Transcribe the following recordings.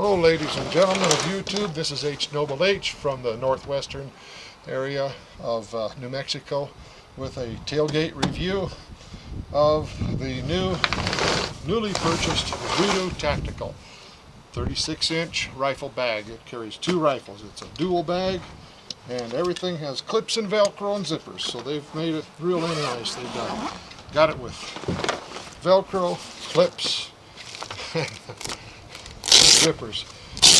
Hello ladies and gentlemen of YouTube, this is Noble H from the northwestern area of New Mexico with a tailgate review of the newly purchased Voodoo Tactical 36-inch rifle bag. It carries two rifles. It's a dual bag and everything has clips and Velcro and zippers, so they've made it really nice. They've got it with Velcro, clips, zippers.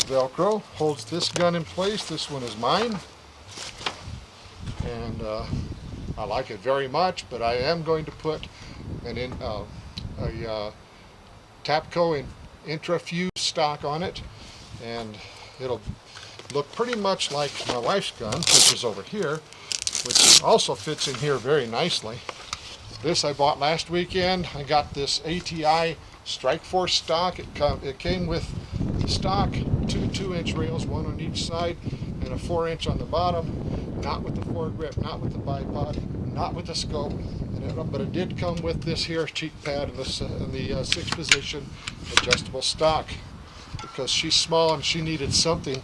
Velcro holds this gun in place. This one is mine, and I like it very much, but I am going to put a Tapco Intrafuse stock on it, and it'll look pretty much like my wife's gun, which is over here, which also fits in here very nicely. This I bought last weekend. I got this ATI Strike Force stock. It came with the stock, two 2-inch rails, one on each side, and a 4-inch on the bottom. Not with the foregrip, not with the bipod, not with the scope, but it did come with this here cheek pad and the 6th position adjustable stock, because she's small and she needed something.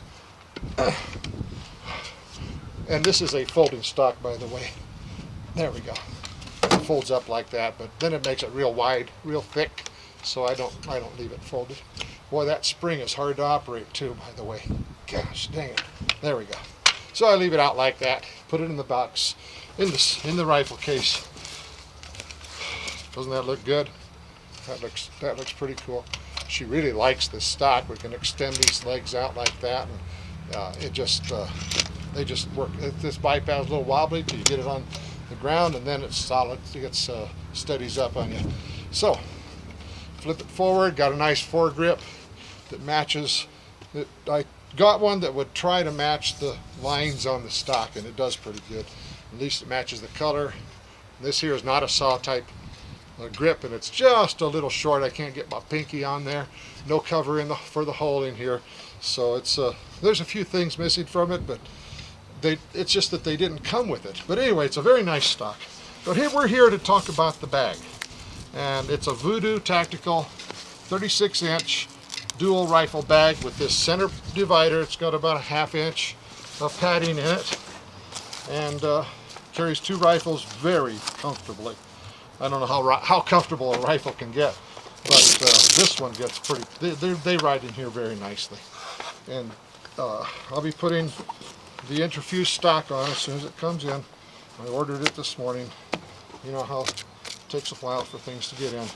And this is a folding stock, by the way. There we go. It folds up like that, but then it makes it real wide, real thick, so I don't leave it folded. Boy, that spring is hard to operate too, by the way. Gosh dang it. There we go. So I leave it out like that, put it in the box, in the rifle case. Doesn't that look good? That looks pretty cool. She really likes this stock. We can extend these legs out like that, and they just work. This bipod is a little wobbly till you get it on the ground, and then it's solid. It steadies up on you. So flip it forward. Got a nice foregrip that matches. I got one that would try to match the lines on the stock, and it does pretty good. At least it matches the color. This here is not a saw type grip, and it's just a little short. I can't get my pinky on there. No cover for the hole in here, so it's there's a few things missing from it, but it's just that they didn't come with it. But anyway, it's a very nice stock. But here we're here to talk about the bag, and it's a Voodoo Tactical 36-inch dual rifle bag with this center divider. It's got about a 1/2 inch of padding in it, and carries two rifles very comfortably. I don't know how comfortable a rifle can get, but this one gets pretty. They ride in here very nicely, and I'll be putting the Intrafuse stock on as soon as it comes in. I ordered it this morning. You know how it takes a while for things to get in.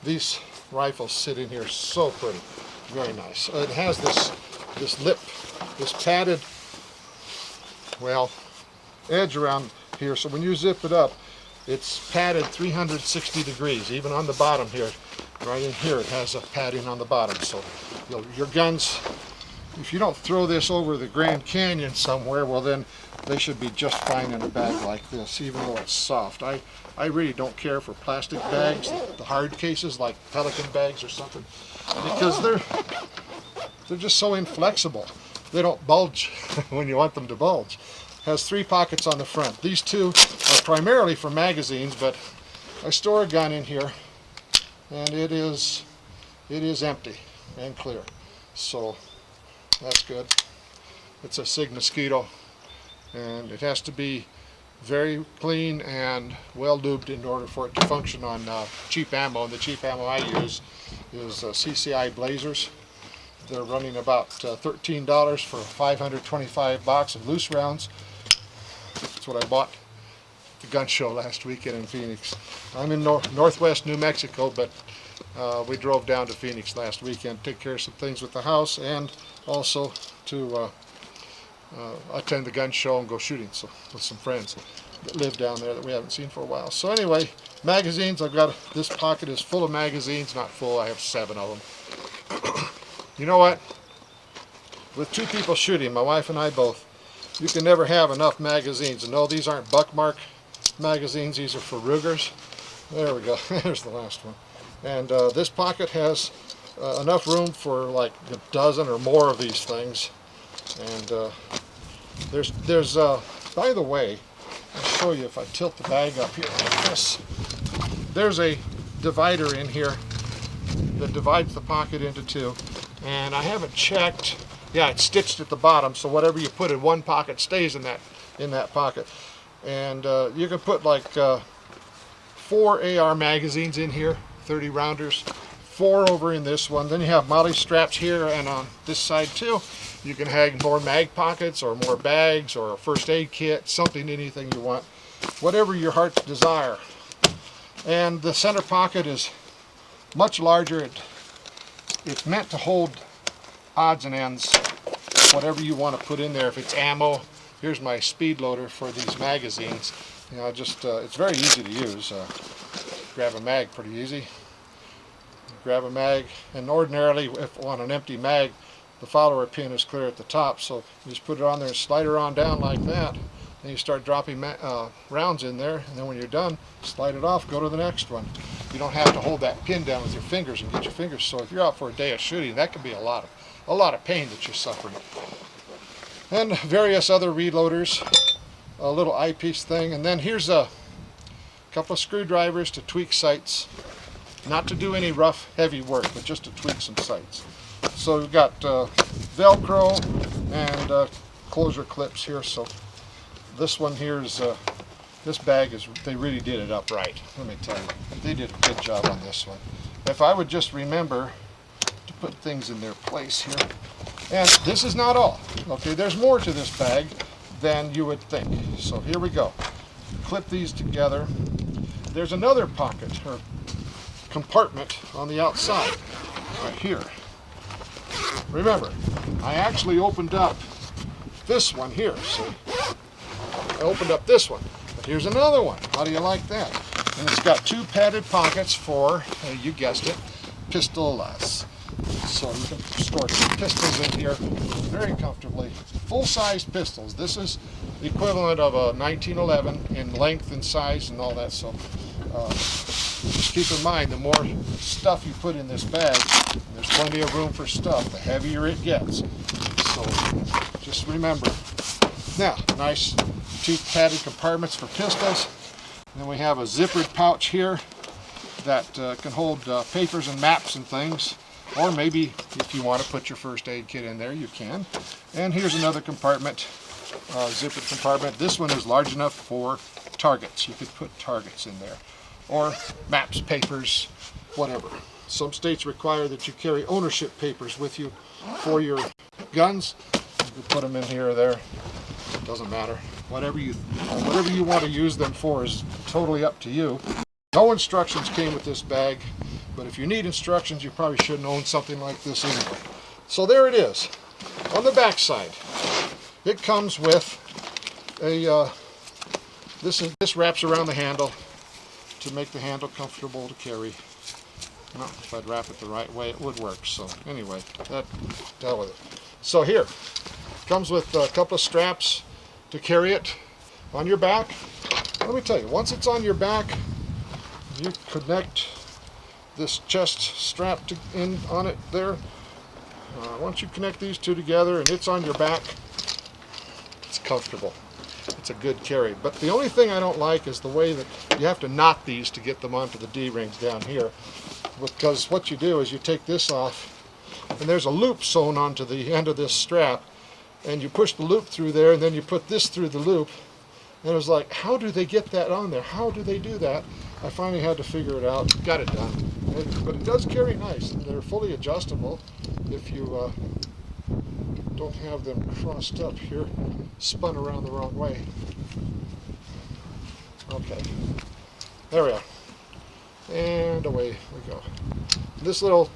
These rifles sit in here so pretty, very nice. It has this lip, this padded, well, edge around here, so when you zip it up, it's padded 360 degrees, even on the bottom here. Right in here it has a padding on the bottom, so your guns, if you don't throw this over the Grand Canyon somewhere, well then they should be just fine in a bag like this, even though it's soft. I really don't care for plastic bags, the hard cases like Pelican bags or something, because they're just so inflexible. They don't bulge when you want them to bulge. Has 3 pockets on the front. These two are primarily for magazines, but I store a gun in here, and it is empty and clear, so that's good. It's a SIG Mosquito, and it has to be very clean and well lubed in order for it to function on cheap ammo. And the cheap ammo I use is CCI Blazers. They're running about $13 for a 525 box of loose rounds. That's what I bought at the gun show last weekend in Phoenix. I'm in northwest New Mexico, but we drove down to Phoenix last weekend to take care of some things with the house, and also to attend the gun show and go shooting with some friends that live down there that we haven't seen for a while. So anyway, magazines, this pocket is full of magazines. Not full, I have 7 of them. You know what? With 2 people shooting, my wife and I both, you can never have enough magazines. And no, these aren't Buckmark magazines. These are for Rugers. There we go. There's the last one. And this pocket has enough room for like a dozen or more of these things. And there's by the way, I'll show you if I tilt the bag up here like this. There's a divider in here that divides the pocket into 2. And I haven't checked. Yeah, it's stitched at the bottom, so whatever you put in one pocket stays in that pocket. And you can put like 4 AR magazines in here, 30 rounders, 4 over in this one. Then you have Molle straps here and on this side too. You can hang more mag pockets or more bags or a first aid kit, something, anything you want, whatever your heart's desire. And the center pocket is much larger. It's meant to hold odds and ends, whatever you want to put in there. If it's ammo, here's my speed loader for these magazines. You know, just it's very easy to use. Grab a mag pretty easy. Grab a mag, and ordinarily, if on an empty mag, the follower pin is clear at the top, so you just put it on there and slide it on down like that. Then you start dropping rounds in there, and then when you're done, slide it off, go to the next one. You don't have to hold that pin down with your fingers and get your fingers sore. If you're out for a day of shooting, that can be a lot of pain that you're suffering. And various other reloaders, a little eyepiece thing, and then here's a couple of screwdrivers to tweak sights. Not to do any rough, heavy work, but just to tweak some sights. So we've got Velcro and closure clips here. So this one here is, this bag is, they really did it up right. Let me tell you, they did a good job on this one. If I would just remember to put things in their place here. And this is not all. Okay, there's more to this bag than you would think. So here we go. Clip these together. There's another pocket or compartment on the outside, right here. Remember, I actually opened up this one here. So I opened up this one, but here's another one. How do you like that? And it's got 2 padded pockets for, you guessed it, pistolas. So you can store 2 pistols in here very comfortably. Full-sized pistols. This is the equivalent of a 1911 in length and size and all that. So just keep in mind, the more stuff you put in this bag, there's plenty of room for stuff, the heavier it gets. So just remember. Now, nice 2 padded compartments for pistols. Then we have a zippered pouch here that can hold papers and maps and things. Or maybe if you want to put your first aid kit in there, you can. And here's another compartment, zippered compartment. This one is large enough for targets. You could put targets in there. Or maps, papers, whatever. Some states require that you carry ownership papers with you for your guns. You can put them in here or there. It doesn't matter. Whatever you want to use them for is totally up to you. No instructions came with this bag, but if you need instructions, you probably shouldn't own something like this anyway. So there it is. On the back side, it comes with a this wraps around the handle to make the handle comfortable to carry. Well, if I'd wrap it the right way, it would work. So anyway, that dealt with it. So here, comes with a couple of straps to carry it on your back. Let me tell you, once it's on your back, you connect this chest strap on it there. Once you connect these 2 together and it's on your back, it's comfortable. It's a good carry. But the only thing I don't like is the way that you have to knot these to get them onto the D-rings down here. Because what you do is you take this off, and there's a loop sewn onto the end of this strap, and you push the loop through there, and then you put this through the loop. And it was like, how do they get that on there? How do they do that? I finally had to figure it out. Got it done. But it does carry nice. They're fully adjustable if you don't have them crossed up here, spun around the wrong way. Okay, there we are. And away we go. This little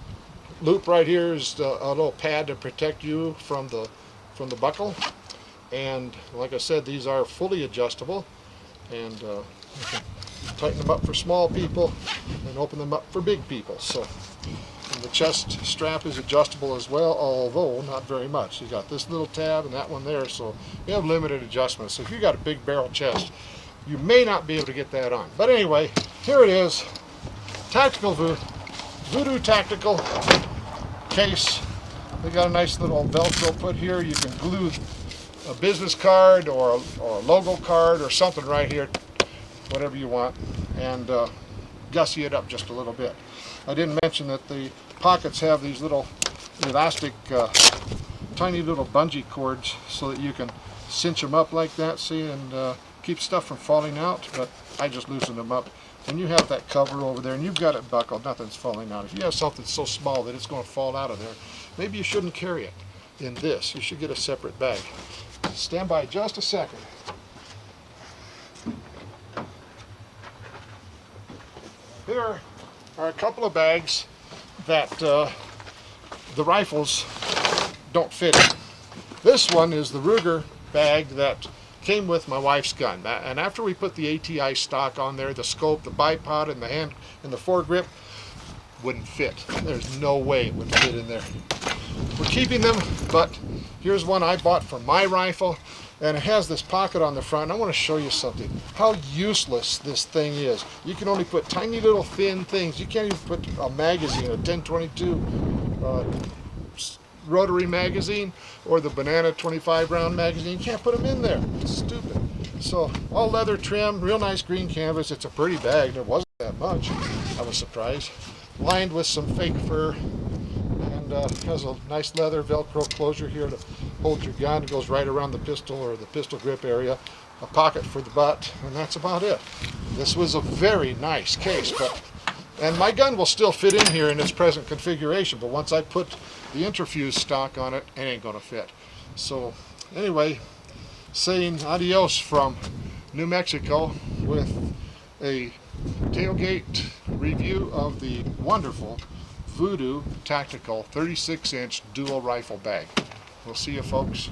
loop right here is a little pad to protect you from the buckle. And like I said, these are fully adjustable, and you can tighten them up for small people and open them up for big people. So the chest strap is adjustable as well, although not very much. You got this little tab and that one there, so you have limited adjustments. So if you got a big barrel chest, you may not be able to get that on. But anyway, here it is. Tactical Voodoo tactical case. They got a nice little Velcro put here. You can glue a business card or a logo card or something right here, whatever you want, and gussy it up just a little bit. I didn't mention that the pockets have these little elastic, tiny little bungee cords so that you can cinch them up like that, see, and keep stuff from falling out. But I just loosen them up. When you have that cover over there and you've got it buckled, nothing's falling out. If you have something so small that it's going to fall out of there, maybe you shouldn't carry it in this. You should get a separate bag. Stand by just a second. Here are a couple of bags that the rifles don't fit in. This one is the Ruger bag that came with my wife's gun. And after we put the ATI stock on there, the scope, the bipod, and the hand and the foregrip wouldn't fit. There's no way it would fit in there. We're keeping them, but here's one I bought for my rifle, and it has this pocket on the front. I want to show you something, how useless this thing is. You can only put tiny little thin things. You can't even put a magazine, a 1022 rotary magazine, or the Banana 25 round magazine. You can't put them in there. It's stupid. So all leather trim, real nice green canvas. It's a pretty bag. There wasn't that much. I was surprised. Lined with some fake fur, and has a nice leather Velcro closure here to hold your gun. It goes right around the pistol or the pistol grip area. A pocket for the butt, and that's about it. This was a very nice case, and my gun will still fit in here in its present configuration, but once I put the interfuse stock on it, it ain't gonna fit. So anyway, saying adios from New Mexico with a tailgate review of the wonderful Voodoo Tactical 36-inch dual rifle bag. We'll see you, folks.